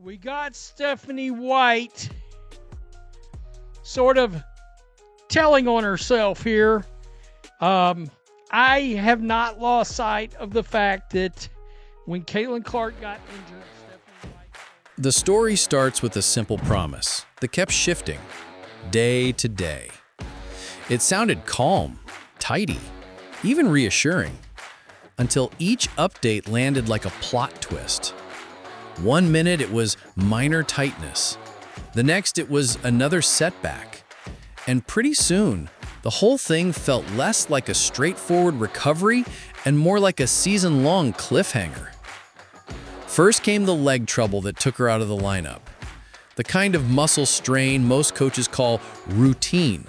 We got Stephanie White sort of telling on herself here. I have not lost sight of the fact that when Caitlin Clark got injured, Stephanie White... The story starts with a simple promise that kept shifting, day to day. It sounded calm, tidy, even reassuring, until each update landed like a plot twist. One minute it was minor tightness, the next it was another setback, and pretty soon, the whole thing felt less like a straightforward recovery and more like a season-long cliffhanger. First came the leg trouble that took her out of the lineup, the kind of muscle strain most coaches call routine.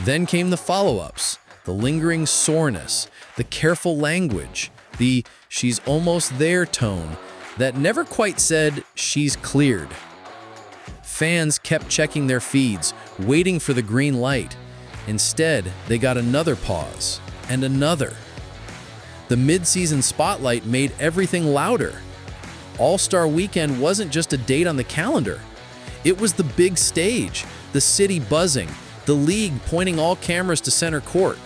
Then came the follow-ups, the lingering soreness, the careful language, the "she's almost there" tone that never quite said she's cleared. Fans kept checking their feeds, waiting for the green light. Instead, they got another pause, and another. The mid-season spotlight made everything louder. All-Star Weekend wasn't just a date on the calendar. It was the big stage, the city buzzing, the league pointing all cameras to center court.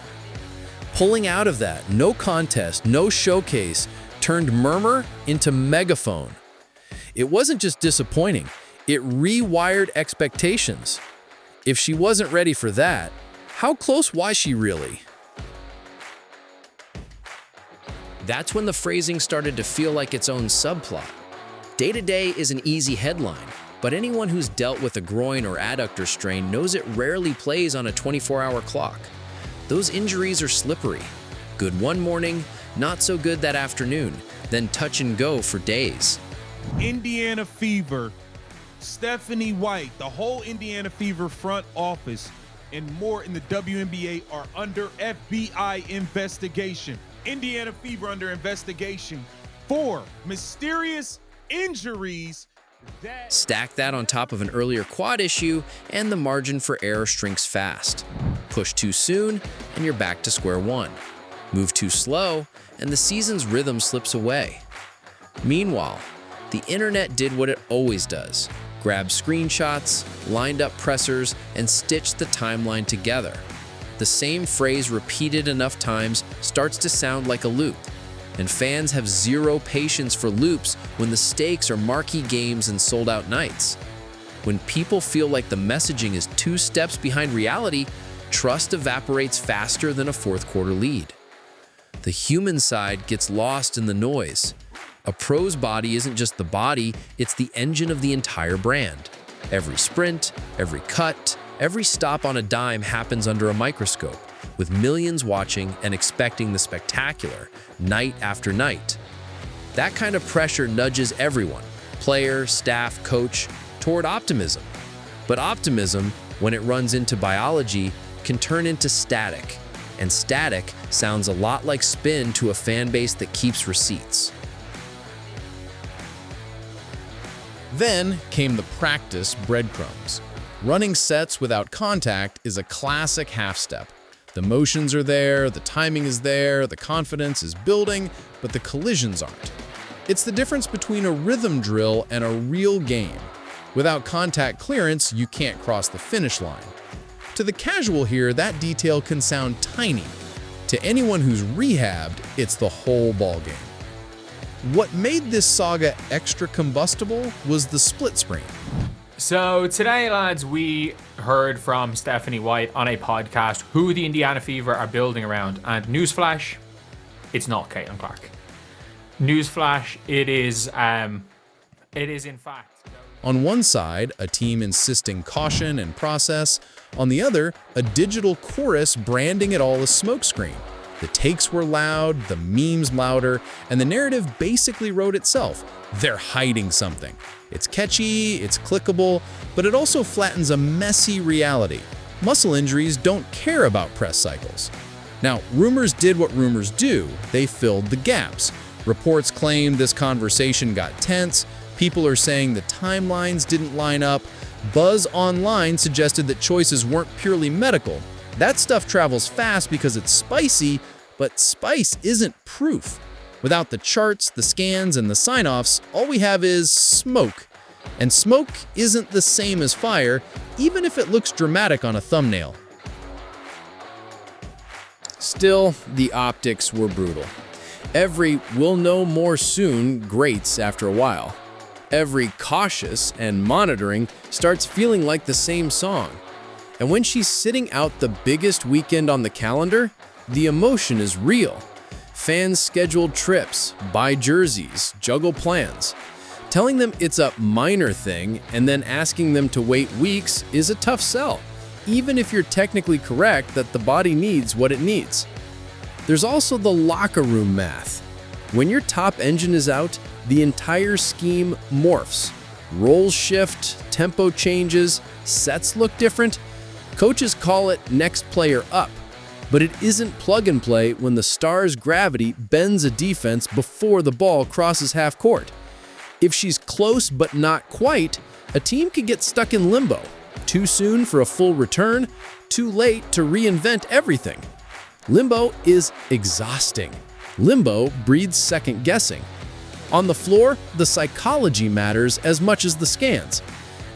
Pulling out of that, no contest, no showcase, turned murmur into megaphone. It wasn't just disappointing, it rewired expectations. If she wasn't ready for that, how close was she really? That's when the phrasing started to feel like its own subplot. Day-to-day is an easy headline, but anyone who's dealt with a groin or adductor strain knows it rarely plays on a 24-hour clock. Those injuries are slippery. Good one morning, not so good that afternoon, then touch and go for days. Indiana Fever, Stephanie White, the whole Indiana Fever front office, and more in the WNBA are under FBI investigation. Indiana Fever under investigation for mysterious injuries. Stack that on top of an earlier quad issue, and the margin for error shrinks fast. Push too soon, and you're back to square one. Move too slow, and the season's rhythm slips away. Meanwhile, the internet did what it always does. Grabbed screenshots, lined up pressers, and stitched the timeline together. The same phrase repeated enough times starts to sound like a loop, and fans have zero patience for loops when the stakes are marquee games and sold-out nights. When people feel like the messaging is 2 steps behind reality, trust evaporates faster than a fourth-quarter lead. The human side gets lost in the noise. A pro's body isn't just the body, it's the engine of the entire brand. Every sprint, every cut, every stop on a dime happens under a microscope, with millions watching and expecting the spectacular, night after night. That kind of pressure nudges everyone, player, staff, coach, toward optimism. But optimism, when it runs into biology, can turn into static. And static sounds a lot like spin to a fan base that keeps receipts. Then came the practice breadcrumbs. Running sets without contact is a classic half step. The motions are there, the timing is there, the confidence is building, but the collisions aren't. It's the difference between a rhythm drill and a real game. Without contact clearance, you can't cross the finish line. To the casual here, that detail can sound tiny. To anyone who's rehabbed, it's the whole ballgame. What made this saga extra combustible was the split screen. So today, lads, we heard from Stephanie White on a podcast who the Indiana Fever are building around. And newsflash, it's not Caitlin Clark. Newsflash, it is in fact. On one side, a team insisting caution and process. On the other, a digital chorus branding it all as smokescreen. The takes were loud, the memes louder, and the narrative basically wrote itself. They're hiding something. It's catchy, it's clickable, but it also flattens a messy reality. Muscle injuries don't care about press cycles. Now, rumors did what rumors do. They filled the gaps. Reports claimed this conversation got tense. People are saying the timelines didn't line up. Buzz online suggested that choices weren't purely medical. That stuff travels fast because it's spicy, but spice isn't proof. Without the charts, the scans, and the sign-offs, all we have is smoke. And smoke isn't the same as fire, even if it looks dramatic on a thumbnail. Still, the optics were brutal. Every "we'll know more soon" grates after a while. Every "cautious" and "monitoring" starts feeling like the same song. And when she's sitting out the biggest weekend on the calendar, the emotion is real. Fans schedule trips, buy jerseys, juggle plans. Telling them it's a minor thing and then asking them to wait weeks is a tough sell, even if you're technically correct that the body needs what it needs. There's also the locker room math. When your top engine is out, the entire scheme morphs. Roles shift, tempo changes, sets look different. Coaches call it next player up, but it isn't plug and play when the star's gravity bends a defense before the ball crosses half court. If she's close but not quite, a team could get stuck in limbo. Too soon for a full return, too late to reinvent everything. Limbo is exhausting. Limbo breeds second guessing. On the floor, the psychology matters as much as the scans.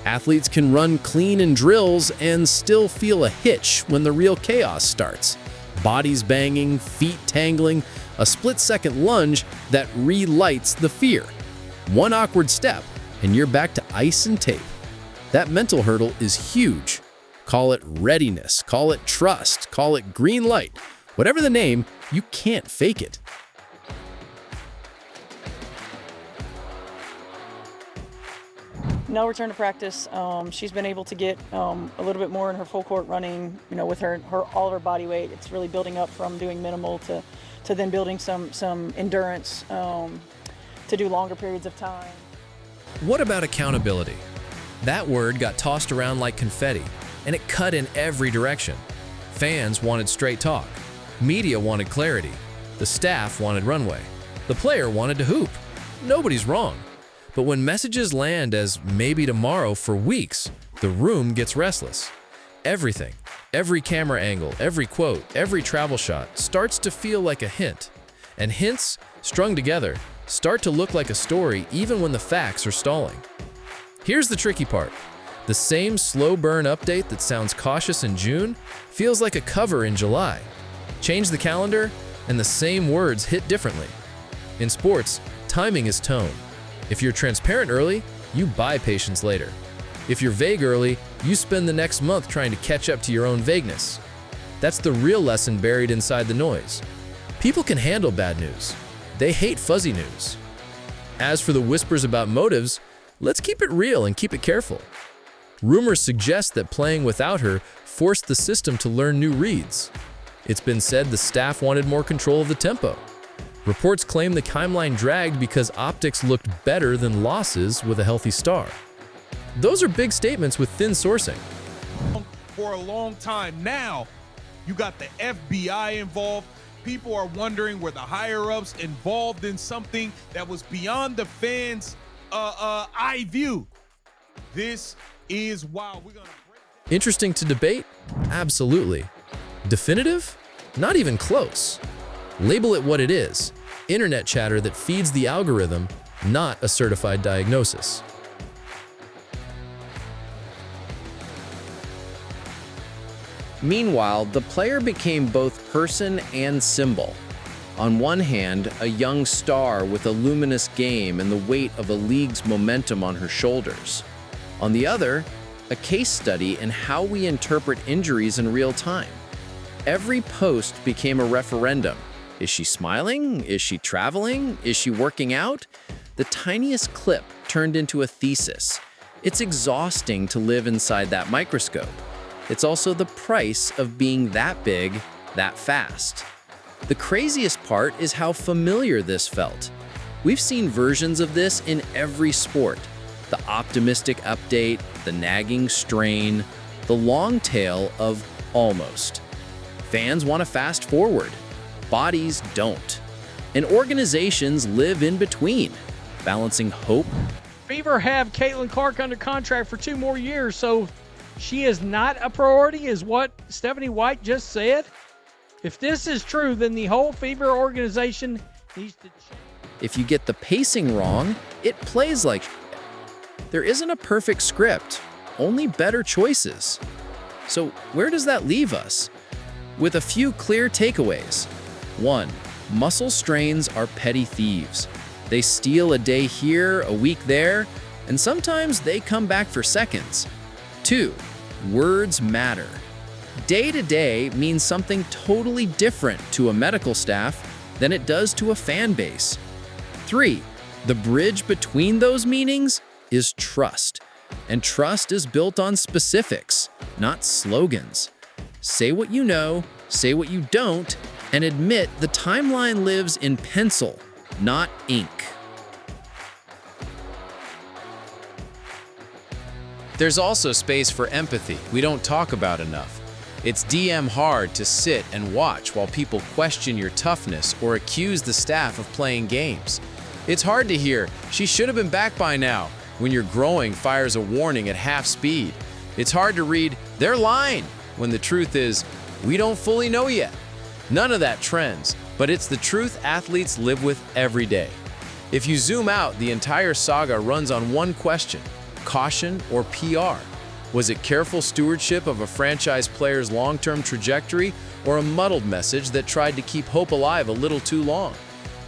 Athletes can run clean in drills and still feel a hitch when the real chaos starts. Bodies banging, feet tangling, a split-second lunge that relights the fear. One awkward step, and you're back to ice and tape. That mental hurdle is huge. Call it readiness, call it trust, call it green light. Whatever the name, you can't fake it. No return to practice. She's been able to get a little bit more in her full court running, with her all of her body weight. It's really building up from doing minimal to then building some endurance to do longer periods of time. What about accountability? That word got tossed around like confetti, and it cut in every direction. Fans wanted straight talk. Media wanted clarity. The staff wanted runway. The player wanted to hoop. Nobody's wrong. But when messages land as "maybe tomorrow" for weeks, the room gets restless. Everything, every camera angle, every quote, every travel shot starts to feel like a hint. And hints, strung together, start to look like a story even when the facts are stalling. Here's the tricky part. The same slow burn update that sounds cautious in June feels like a cover in July. Change the calendar, and the same words hit differently. In sports, timing is tone. If you're transparent early, you buy patience later. If you're vague early, you spend the next month trying to catch up to your own vagueness. That's the real lesson buried inside the noise. People can handle bad news. They hate fuzzy news. As for the whispers about motives, let's keep it real and keep it careful. Rumors suggest that playing without her forced the system to learn new reads. It's been said the staff wanted more control of the tempo. Reports claim the timeline dragged because optics looked better than losses with a healthy star. Those are big statements with thin sourcing. For a long time now, you got the FBI involved. People are wondering were the higher-ups involved in something that was beyond the fans' eye view. This is wild. We're gonna break down. Interesting to debate? Absolutely. Definitive? Not even close. Label it what it is. Internet chatter that feeds the algorithm, not a certified diagnosis. Meanwhile, the player became both person and symbol. On one hand, a young star with a luminous game and the weight of a league's momentum on her shoulders. On the other, a case study in how we interpret injuries in real time. Every post became a referendum. Is she smiling? Is she traveling? Is she working out? The tiniest clip turned into a thesis. It's exhausting to live inside that microscope. It's also the price of being that big, that fast. The craziest part is how familiar this felt. We've seen versions of this in every sport. The optimistic update, the nagging strain, the long tail of almost. Fans want to fast forward. Bodies don't. And organizations live in between, balancing hope. Fever have Caitlin Clark under contract for 2 more years, so she is not a priority, is what Stephanie White just said. If this is true, then the whole Fever organization needs to change. If you get the pacing wrong, it plays like There isn't a perfect script, only better choices. So where does that leave us? With a few clear takeaways. 1. Muscle strains are petty thieves. They steal a day here, a week there, and sometimes they come back for seconds. 2. Words matter. Day to day means something totally different to a medical staff than it does to a fan base. 3. The bridge between those meanings is trust. And trust is built on specifics, not slogans. Say what you know, say what you don't, and admit the timeline lives in pencil, not ink. There's also space for empathy we don't talk about enough. It's hard to sit and watch while people question your toughness or accuse the staff of playing games. It's hard to hear, "She should have been back by now," when your growing fires a warning at half speed. It's hard to read, "They're lying," when the truth is, "We don't fully know yet." None of that trends, but it's the truth athletes live with every day. If you zoom out, the entire saga runs on one question: caution or PR? Was it careful stewardship of a franchise player's long-term trajectory, or a muddled message that tried to keep hope alive a little too long?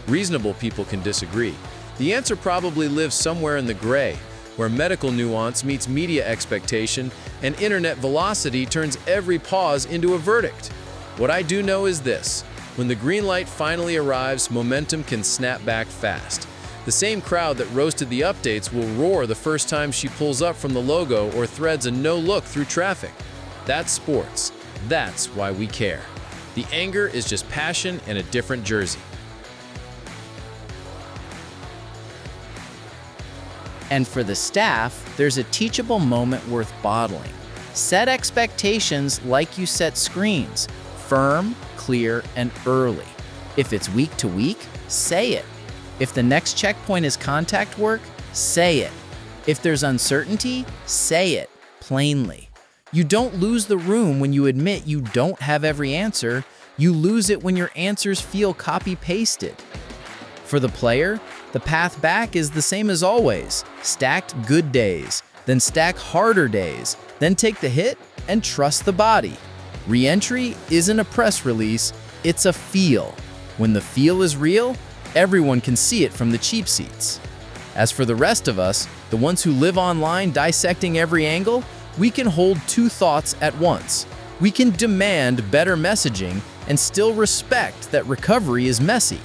Reasonable people can disagree. The answer probably lives somewhere in the gray, where medical nuance meets media expectation and internet velocity turns every pause into a verdict. What I do know is this: when the green light finally arrives, momentum can snap back fast. The same crowd that roasted the updates will roar the first time she pulls up from the logo or threads a no-look through traffic. That's sports. That's why we care. The anger is just passion in a different jersey. And for the staff, there's a teachable moment worth bottling. Set expectations like you set screens: firm, clear, and early. If it's week to week, say it. If the next checkpoint is contact work, say it. If there's uncertainty, say it plainly. You don't lose the room when you admit you don't have every answer. You lose it when your answers feel copy-pasted. For the player, the path back is the same as always: stacked good days, then stack harder days, then take the hit and trust the body. Re-entry isn't a press release, it's a feel. When the feel is real, everyone can see it from the cheap seats. As for the rest of us, the ones who live online dissecting every angle, we can hold two thoughts at once. We can demand better messaging and still respect that recovery is messy.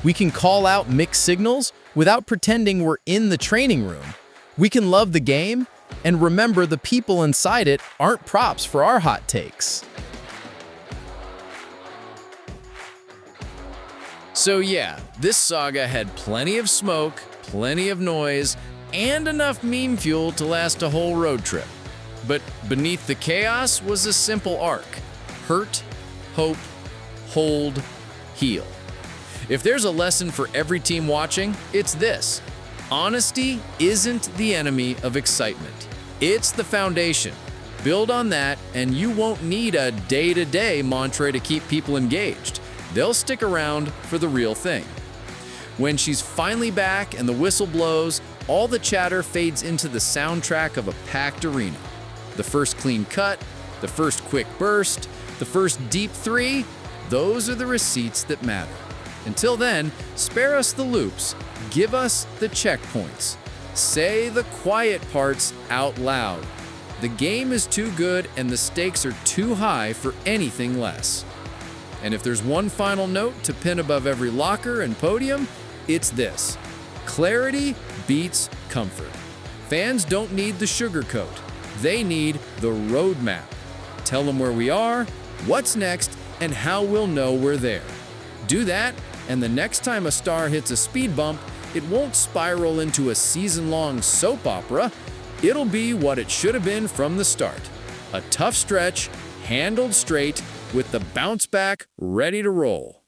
We can call out mixed signals without pretending we're in the training room. We can love the game and remember the people inside it aren't props for our hot takes. So yeah, this saga had plenty of smoke, plenty of noise, and enough meme fuel to last a whole road trip. But beneath the chaos was a simple arc: hurt, hope, hold, heal. If there's a lesson for every team watching, it's this: honesty isn't the enemy of excitement. It's the foundation. Build on that, and you won't need a day-to-day mantra to keep people engaged. They'll stick around for the real thing. When she's finally back and the whistle blows, all the chatter fades into the soundtrack of a packed arena. The first clean cut, the first quick burst, the first deep three, those are the receipts that matter. Until then, spare us the loops, give us the checkpoints. Say the quiet parts out loud. The game is too good and the stakes are too high for anything less. And if there's one final note to pin above every locker and podium, it's this: clarity beats comfort. Fans don't need the sugarcoat. They need the roadmap. Tell them where we are, what's next, and how we'll know we're there. Do that, and the next time a star hits a speed bump, it won't spiral into a season-long soap opera. It'll be what it should have been from the start: a tough stretch, handled straight, with the bounce back ready to roll.